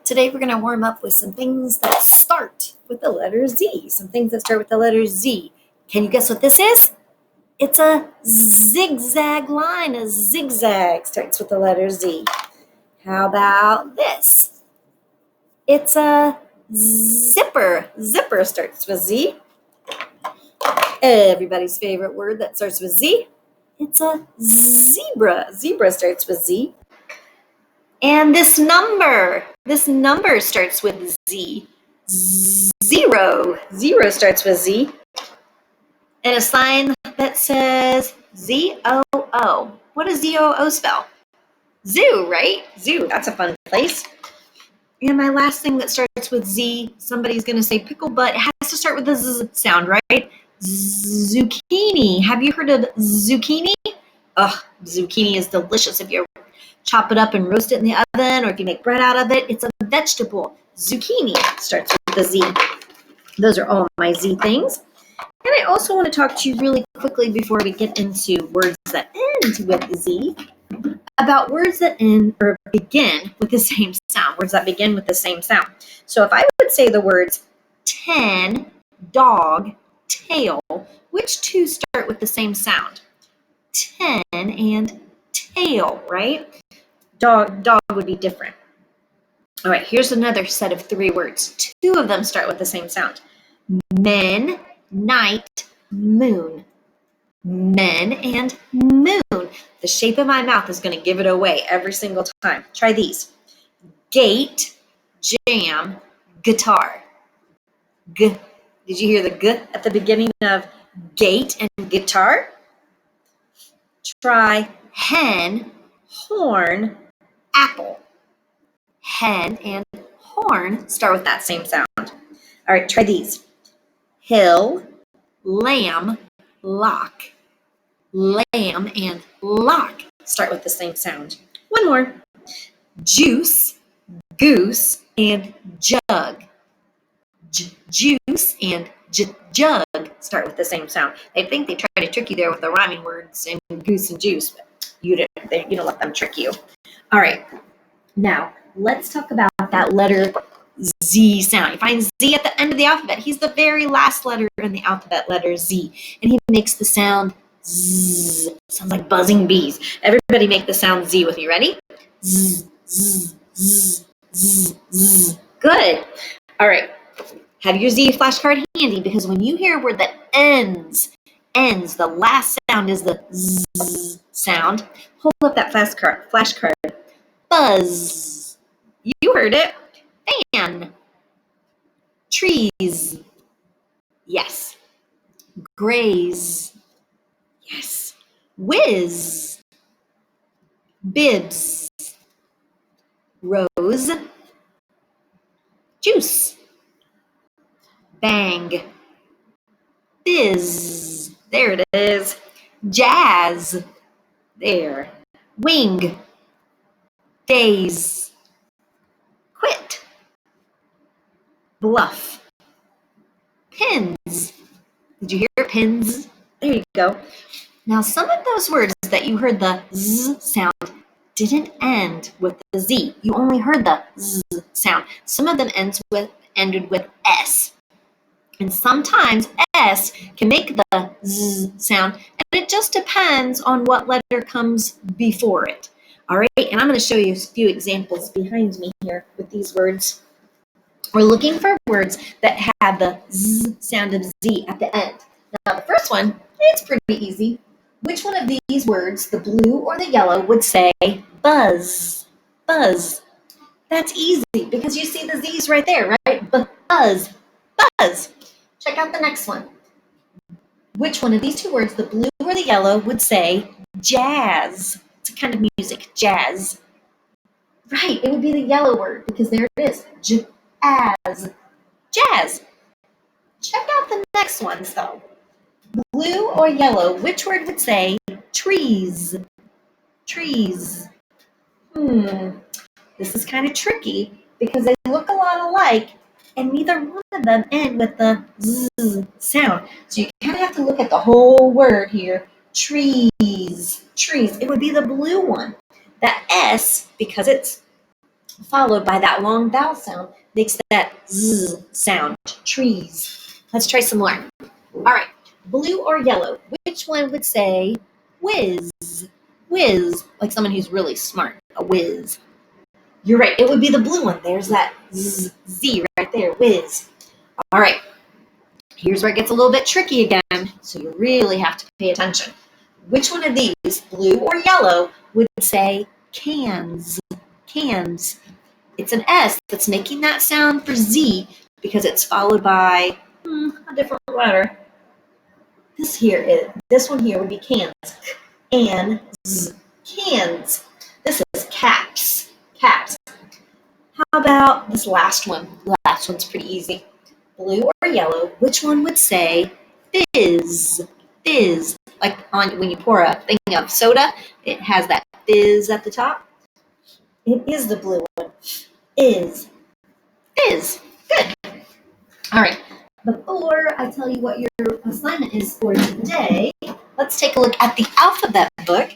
Today we're going to warm up with some things that start with the letter Z. Some things that start with the letter Z. Can you guess what this is? It's a zigzag line. A zigzag starts with the letter Z. How about this? It's a zipper. Zipper starts with Z. Everybody's favorite word that starts with Z. It's a zebra. Zebra starts with Z. And this number starts with Z. Zero starts with Z. And a sign that says Z-O-O. What does Z-O-O spell? Zoo, right? Zoo, that's a fun place. And my last thing that starts with Z, somebody's going to say pickle, but it has to start with the Z sound, right? Zucchini. Have you heard of zucchini? Ugh, zucchini is delicious if you chop it up and roast it in the oven, or if you make bread out of it. It's a vegetable. Zucchini starts with the Z. Those are all my Z things. And I also want to talk to you really quickly before we get into words that end with Z, about words that end or begin with the same sound. Words that begin with the same sound. So if I would say the words 10, dog, tail, which two start with the same sound? 10 and tail, right? Dog would be different. All right, here's another set of three words. Two of them start with the same sound. Men, night, moon. Men and moon. The shape of my mouth is going to give it away every single time. Try these. Gate, jam, guitar. G. Did you hear the G at the beginning of gate and guitar? Try hen, horn, apple. Hen and horn start with that same sound. All right, try these. Hill, lamb, lock. Lamb and lock start with the same sound. One more. Juice, goose, and jug. Juice and jug start with the same sound. I think they try to trick you there with the rhyming words and goose and juice, but you don't let them trick you. All right, now let's talk about that letter Z sound. You find Z at the end of the alphabet. He's the very last letter in the alphabet, letter Z, and he makes the sound Z. Sounds like buzzing bees. Everybody make the sound Z with me. Ready? Z, Z, Z, Z, Z. Good. All right. Have your Z flashcard handy, because when you hear a word that ends, the last sound is the Z sound. Hold up that flashcard. Buzz. You heard it. Fan. Trees. Yes. Graze. Yes. Whiz. Bibs. Rose. Juice. Bang. Fizz. There it is. Jazz. There. Wing. Days. Quit. Bluff. Pins. Did you hear pins? There you go. Now, some of those words that you heard the Z sound didn't end with the Z. You only heard the Z sound. Some of them ended with S. And sometimes S can make the Z sound, and it just depends on what letter comes before it. All right, and I'm going to show you a few examples behind me here with these words. We're looking for words that have the Z sound of Z at the end. Now, the first one, it's pretty easy. Which one of these words, the blue or the yellow, would say buzz? Buzz. That's easy because you see the Z's right there, right? Buzz. Buzz. Check out the next one. Which one of these two words, the blue or the yellow, would say jazz? It's a kind of music, jazz. Right, it would be the yellow word because there it is. Jazz. Jazz. Check out the next ones though. Blue or yellow, which word would say trees? Trees. This is kind of tricky because they look a lot alike and neither one of them end with the Z sound. So you kind of have to look at the whole word here. Trees. Trees. It would be the blue one. That S, because it's followed by that long vowel sound, makes that Z sound, trees. Let's try some more. All right, blue or yellow? Which one would say whiz? Whiz, like someone who's really smart, a whiz. You're right, it would be the blue one. There's that Z right there, whiz. All right, here's where it gets a little bit tricky again, so you really have to pay attention. Which one of these, blue or yellow, would say cans? Cans. It's an S that's making that sound for Z because it's followed by a different letter. This one here would be cans. And cans. This is caps. Caps. How about this last one? Last one's pretty easy. Blue or yellow, which one would say fizz? Fizz. Like when you pour a thing of soda, it has that fizz at the top. It is the blue one. Is. Fizz. Good. All right. Before I tell you what your assignment is for today, let's take a look at the alphabet book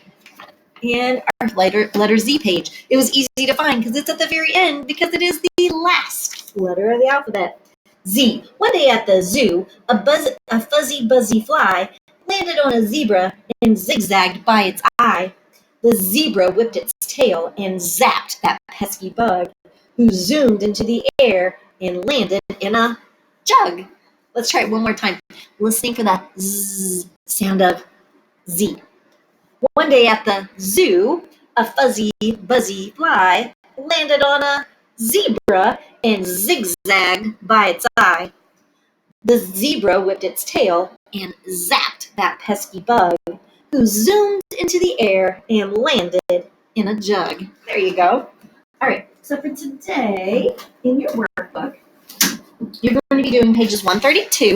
and our letter Z page. It was easy to find because it's at the very end because it is the last letter of the alphabet. Z. One day at the zoo, a fuzzy buzzy fly landed on a zebra and zigzagged by its eye. The zebra whipped its tail and zapped that pesky bug, who zoomed into the air and landed in a jug. Let's try it one more time, listening for that Z sound of Z. One day at the zoo, a fuzzy, buzzy fly landed on a zebra and zigzagged by its eye. The zebra whipped its tail and zapped that pesky bug, who zoomed into the air and landed in a jug. There you go. All right, so for today, in your workbook, you're going to be doing pages 132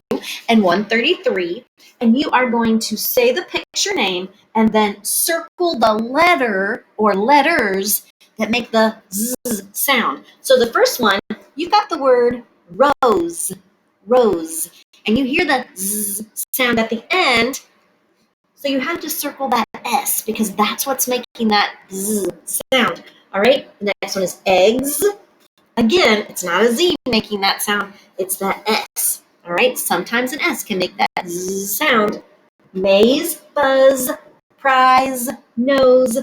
and 133, and you are going to say the picture name and then circle the letter or letters that make the Z sound. So the first one, you've got the word rose, rose, and you hear the Z sound at the end, so you have to circle that S because that's what's making that Z sound. All right, the next one is eggs. Again, it's not a Z making that sound, it's that S. All right, sometimes an S can make that Z sound. Maze, buzz, prize, nose,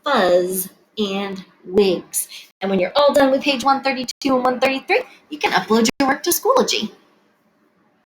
fuzz, and wigs. And when you're all done with page 132 and 133, you can upload your work to Schoology.